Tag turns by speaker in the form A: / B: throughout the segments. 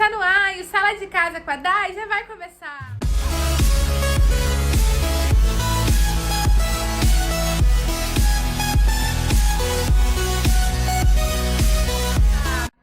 A: está no ar e o Sala de Casa com a Dai já vai começar.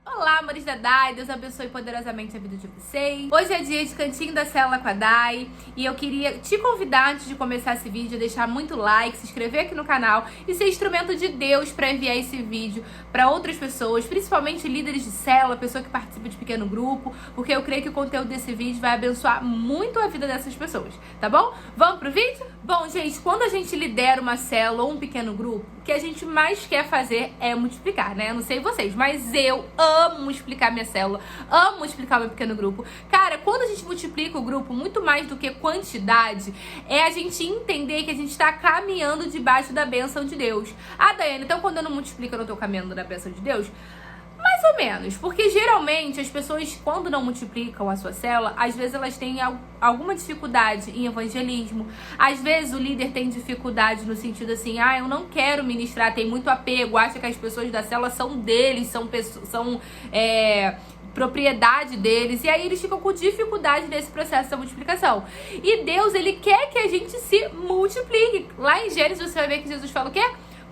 A: Olá, amores da Dai, Deus abençoe poderosamente a vida de vocês. Hoje é dia de Cantinho da Célula com a Dai e eu queria te convidar, antes de começar esse vídeo, a deixar muito like, se inscrever aqui no canal e ser instrumento de Deus para enviar esse vídeo para outras pessoas, principalmente líderes de célula, pessoa que participa de pequeno grupo, porque eu creio que o conteúdo desse vídeo vai abençoar muito a vida dessas pessoas, tá bom? Vamos pro vídeo? Bom, gente, quando a gente lidera uma célula ou um pequeno grupo, o que a gente mais quer fazer é multiplicar, né? Eu não sei vocês, mas eu amo multiplicar minha célula, amo multiplicar meu pequeno grupo. Cara, quando a gente multiplica o grupo, muito mais do que quantidade, é a gente entender que a gente está caminhando debaixo da bênção de Deus. Ah, Daiane, então quando eu não multiplico, eu não tô caminhando da bênção de Deus? Mais ou menos, porque geralmente as pessoas, quando não multiplicam a sua célula, às vezes elas têm alguma dificuldade em evangelismo. Às vezes o líder tem dificuldade no sentido assim, eu não quero ministrar, tem muito apego, acha que as pessoas da célula são deles, são propriedade deles, e aí eles ficam com dificuldade nesse processo da multiplicação. E Deus, ele quer que a gente se multiplique. Lá em Gênesis você vai ver que Jesus fala o quê?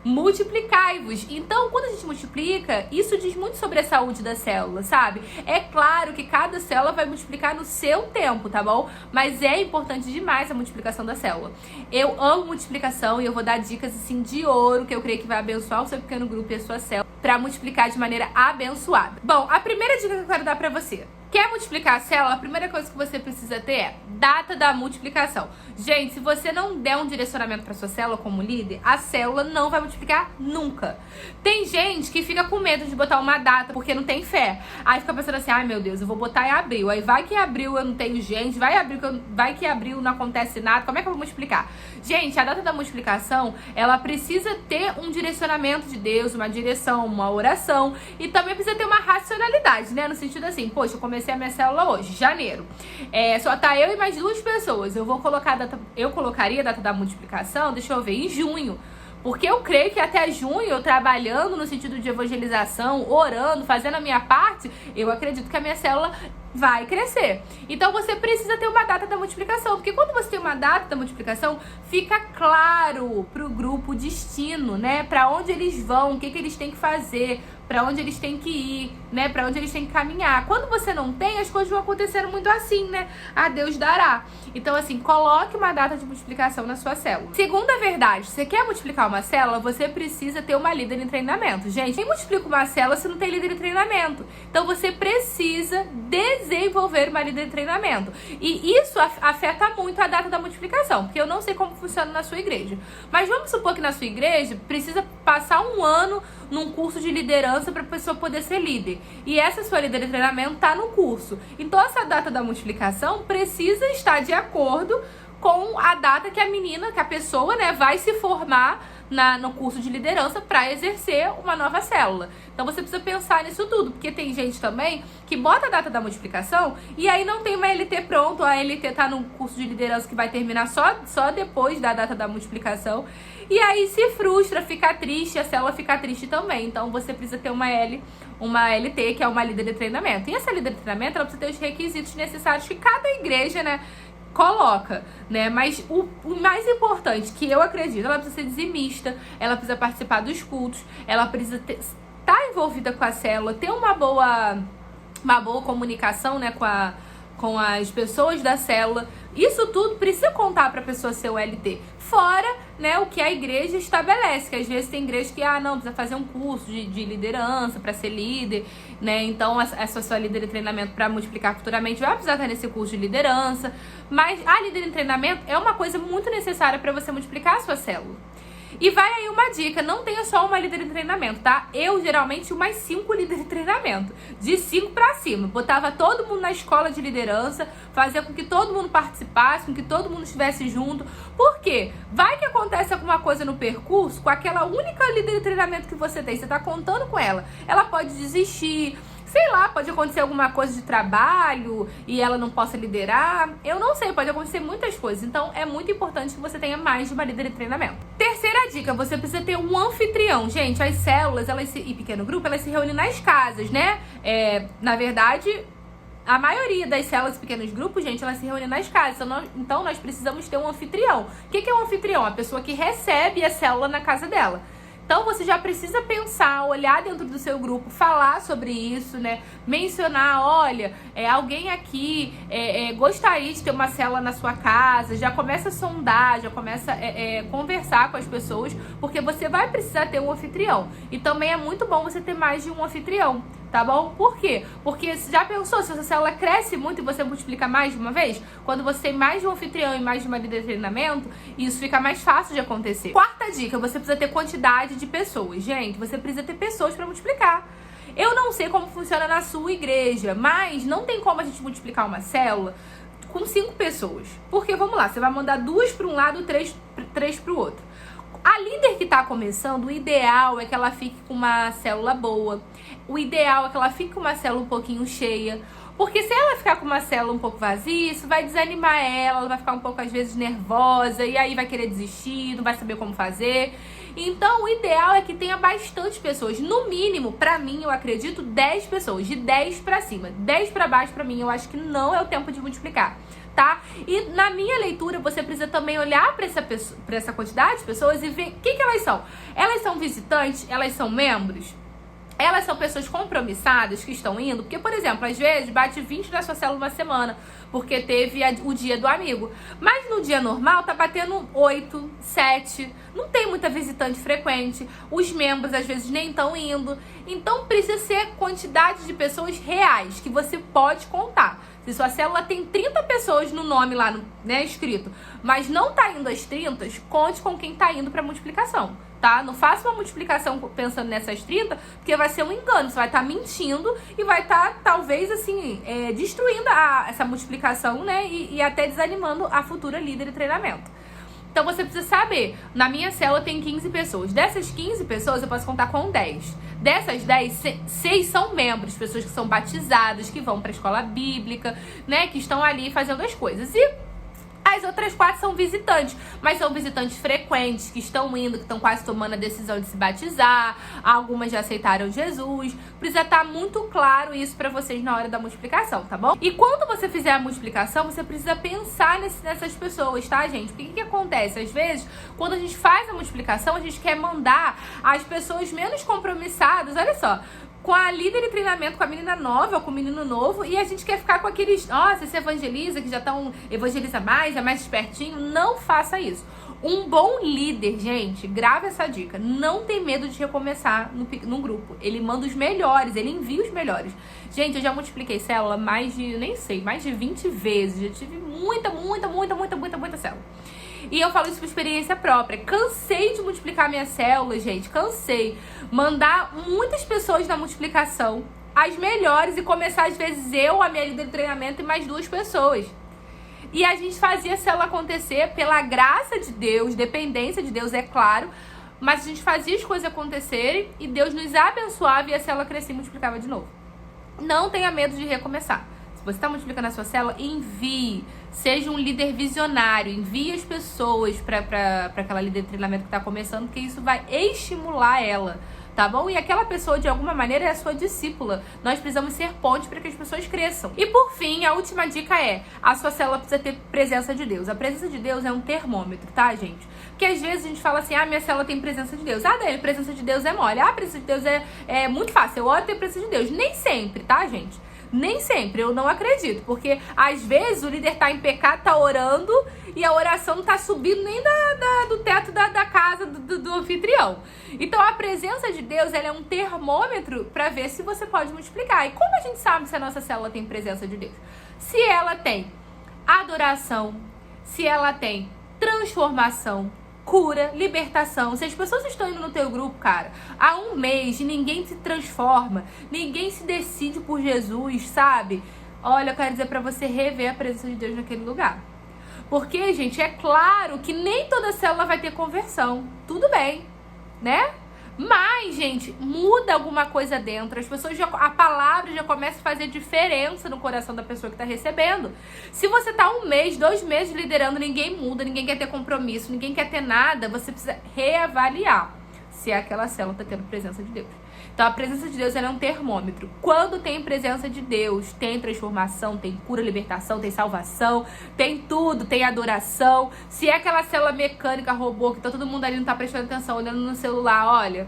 A: Multiplicai-vos. Então, quando a gente multiplica, isso diz muito sobre a saúde da célula, sabe? É claro que cada célula vai multiplicar no seu tempo, tá bom? Mas é importante demais a multiplicação da célula. Eu amo multiplicação e eu vou dar dicas assim de ouro que eu creio que vai abençoar o seu pequeno grupo e a sua célula para multiplicar de maneira abençoada. Bom, a primeira dica que eu quero dar para você: quer multiplicar a célula? A primeira coisa que você precisa ter é data da multiplicação. Gente, se você não der um direcionamento para sua célula como líder, a célula não vai multiplicar nunca. Tem gente que fica com medo de botar uma data porque não tem fé. Aí fica pensando assim, meu Deus, eu vou botar em abril. Aí vai que em abril eu não tenho gente, vai que em abril não acontece nada. Como é que eu vou multiplicar? Gente, a data da multiplicação, ela precisa ter um direcionamento de Deus, uma direção, uma oração, e também precisa ter uma racionalidade, né? No sentido assim, poxa, eu comecei a minha célula hoje, janeiro. Só tá eu e mais 2 pessoas. Eu colocaria a data da multiplicação, deixa eu ver, em junho. Porque eu creio que até junho, eu trabalhando no sentido de evangelização, orando, fazendo a minha parte, eu acredito que a minha célula vai crescer. Então você precisa ter uma data da multiplicação, porque quando você tem uma data da multiplicação, fica claro pro grupo o destino, né? Pra onde eles vão, o que eles têm que fazer, pra onde eles têm que ir, né? Pra onde eles têm que caminhar. Quando você não tem, as coisas vão acontecendo muito assim, né? A Deus dará. Então, assim, coloque uma data de multiplicação na sua célula. Segunda verdade, você quer multiplicar uma célula, você precisa ter uma líder em treinamento. Gente, quem multiplica uma célula se não tem líder em treinamento? Então, você precisa desenvolver uma líder em treinamento. E isso afeta muito a data da multiplicação, porque eu não sei como funciona na sua igreja. Mas vamos supor que na sua igreja precisa passar um ano num curso de liderança para a pessoa poder ser líder. E essa sua líder de treinamento está no curso. Então, essa data da multiplicação precisa estar de acordo com a data que a pessoa, né, vai se formar no curso de liderança para exercer uma nova célula. Então você precisa pensar nisso tudo, porque tem gente também que bota a data da multiplicação e aí não tem uma LT pronto, a LT tá no curso de liderança que vai terminar só depois da data da multiplicação, e aí se frustra, fica triste, a célula fica triste também. Então você precisa ter uma LT, que é uma líder de treinamento. E essa líder de treinamento, ela precisa ter os requisitos necessários que cada igreja, né, coloca, né? Mas o mais importante, que eu acredito, ela precisa ser dizimista, ela precisa participar dos cultos, ela precisa estar envolvida com a célula, ter uma boa comunicação, né, com as pessoas da célula. Isso tudo precisa contar para a pessoa ser o LT. Fora, né, o que a igreja estabelece, que às vezes tem igreja que, não, precisa fazer um curso de liderança para ser líder, né? Então, essa sua líder de treinamento para multiplicar futuramente vai precisar estar nesse curso de liderança. Mas a líder de treinamento é uma coisa muito necessária para você multiplicar a sua célula. E vai aí uma dica, não tenha só uma líder de treinamento, tá? Eu, geralmente, umas 5 líderes de treinamento. De 5 pra cima. Botava todo mundo na escola de liderança, fazia com que todo mundo participasse, com que todo mundo estivesse junto. Por quê? Vai que acontece alguma coisa no percurso com aquela única líder de treinamento que você tem. Você tá contando com ela. Ela pode desistir. Sei lá, pode acontecer alguma coisa de trabalho e ela não possa liderar. Eu não sei, pode acontecer muitas coisas. Então, é muito importante que você tenha mais de uma líder de treinamento. Terceira dica, você precisa ter um anfitrião. Gente, as células, e pequeno grupo, elas se reúnem nas casas, né? Na verdade, A maioria das células e pequenos grupos, gente, elas se reúnem nas casas. Então, nós precisamos ter um anfitrião. O que é um anfitrião? A pessoa que recebe a célula na casa dela. Então, você já precisa pensar, olhar dentro do seu grupo, falar sobre isso, né? Mencionar, olha, alguém aqui gostaria de ter uma célula na sua casa. Já começa a sondar, já começa a conversar com as pessoas, porque você vai precisar ter um anfitrião. E também é muito bom você ter mais de um anfitrião, tá bom? Por quê? Porque já pensou, se essa célula cresce muito e você multiplica mais de uma vez? Quando você tem mais de um anfitrião e mais de uma líder de treinamento, isso fica mais fácil de acontecer. Quarta dica, você precisa ter quantidade de pessoas. Gente, você precisa ter pessoas para multiplicar. Eu não sei como funciona na sua igreja, mas não tem como a gente multiplicar uma célula com 5 pessoas. Porque, vamos lá, você vai mandar 2 para um lado e 3 para o outro. A líder que está começando, o ideal é que ela fique com uma célula boa. O ideal é que ela fique com uma célula um pouquinho cheia. Porque se ela ficar com uma célula um pouco vazia, isso vai desanimar ela vai ficar um pouco, às vezes, nervosa, e aí vai querer desistir, não vai saber como fazer. Então, o ideal é que tenha bastante pessoas. No mínimo, pra mim, eu acredito, 10 pessoas. De 10 pra cima. 10 pra baixo, pra mim, eu acho que não é o tempo de multiplicar. Tá? E na minha leitura, você precisa também olhar para essa quantidade de pessoas e ver o que elas são. Elas são visitantes? Elas são membros? Elas são pessoas compromissadas que estão indo? Porque, por exemplo, às vezes bate 20 na sua célula uma semana, porque teve o dia do amigo. Mas no dia normal tá batendo 8, 7, não tem muita visitante frequente. Os membros às vezes nem estão indo. Então precisa ser quantidade de pessoas reais, que você pode contar. Se sua célula tem 30 pessoas no nome lá, né, escrito, mas não tá indo às 30, conte com quem tá indo para multiplicação, tá? Não faça uma multiplicação pensando nessas 30, porque vai ser um engano. Você vai estar mentindo e vai estar, talvez, assim, destruindo essa multiplicação, né, e até desanimando a futura líder de treinamento. Então, você precisa saber, na minha célula tem 15 pessoas. Dessas 15 pessoas, eu posso contar com 10. Dessas 10, 6 são membros, pessoas que são batizadas, que vão para a escola bíblica, né, que estão ali fazendo as coisas. E as outras 4 são visitantes, mas são visitantes frequentes, que estão indo, que estão quase tomando a decisão de se batizar. Algumas já aceitaram Jesus. Precisa estar muito claro isso para vocês na hora da multiplicação, tá bom? E quando você fizer a multiplicação, você precisa pensar nessas pessoas, tá, gente? Porque o que acontece? Às vezes, quando a gente faz a multiplicação, a gente quer mandar as pessoas menos compromissadas, olha só, com a líder de treinamento, com a menina nova ou com o menino novo, e a gente quer ficar com aqueles, nossa, você evangeliza, que já evangeliza mais, é mais espertinho. Não faça isso. Um bom líder, gente, grava essa dica, não tem medo de recomeçar no grupo. Ele manda os melhores, ele envia os melhores. Gente, eu já multipliquei célula mais de 20 vezes, já tive muita célula. E eu falo isso por experiência própria. Cansei de multiplicar minha célula, gente. Cansei. Mandar muitas pessoas na multiplicação, as melhores, e começar, às vezes, eu, a minha líder de treinamento e mais 2 pessoas. E a gente fazia a célula acontecer pela graça de Deus, dependência de Deus, é claro. Mas a gente fazia as coisas acontecerem e Deus nos abençoava e a célula crescia e multiplicava de novo. Não tenha medo de recomeçar. Se você está multiplicando a sua célula, envie. Seja um líder visionário. Envie as pessoas para aquela líder de treinamento que está começando, porque isso vai estimular ela, tá bom? E aquela pessoa, de alguma maneira, é a sua discípula. Nós precisamos ser ponte para que as pessoas cresçam. E, por fim, a última dica é: a sua célula precisa ter presença de Deus. A presença de Deus é um termômetro, tá, gente? Porque, às vezes, a gente fala assim, minha célula tem presença de Deus. Dani, presença de Deus é mole. Presença de Deus é muito fácil. Eu oro e tenho presença de Deus. Nem sempre, tá, gente? Nem sempre, eu não acredito, porque às vezes o líder tá em pecado, tá orando e a oração não tá subindo nem do teto da casa do anfitrião. Então a presença de Deus, ela é um termômetro para ver se você pode multiplicar. E como a gente sabe se a nossa célula tem presença de Deus? Se ela tem adoração, se ela tem transformação, cura, libertação. Se as pessoas estão indo no teu grupo, cara, há um mês e ninguém se transforma, ninguém se decide por Jesus, sabe? Olha, eu quero dizer pra você rever a presença de Deus naquele lugar. Porque, gente, é claro que nem toda célula vai ter conversão. Tudo bem, né? Mas, gente, muda alguma coisa dentro. As pessoas a palavra já começa a fazer diferença no coração da pessoa que está recebendo. Se você tá 1 mês, 2 meses liderando, ninguém muda, ninguém quer ter compromisso, ninguém quer ter nada, você precisa reavaliar se aquela célula está tendo presença de Deus. Então a presença de Deus ela é um termômetro. Quando tem presença de Deus, tem transformação, tem cura, libertação, tem salvação, tem tudo, tem adoração. Se é aquela célula mecânica, robô, que tá todo mundo ali não tá prestando atenção, olhando no celular, olha,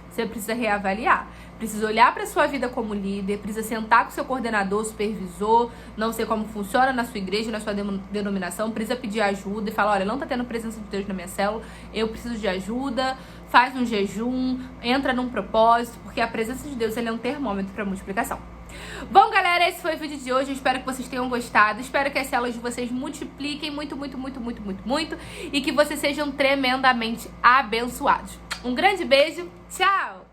A: você precisa reavaliar. Precisa olhar para sua vida como líder, precisa sentar com seu coordenador, supervisor, não sei como funciona na sua igreja, na sua denominação, precisa pedir ajuda e falar, olha, não tá tendo presença de Deus na minha célula, eu preciso de ajuda, faz um jejum, entra num propósito, porque a presença de Deus ele é um termômetro para multiplicação. Bom, galera, esse foi o vídeo de hoje. Eu espero que vocês tenham gostado. Espero que as células de vocês multipliquem muito, e que vocês sejam tremendamente abençoados. Um grande beijo. Tchau!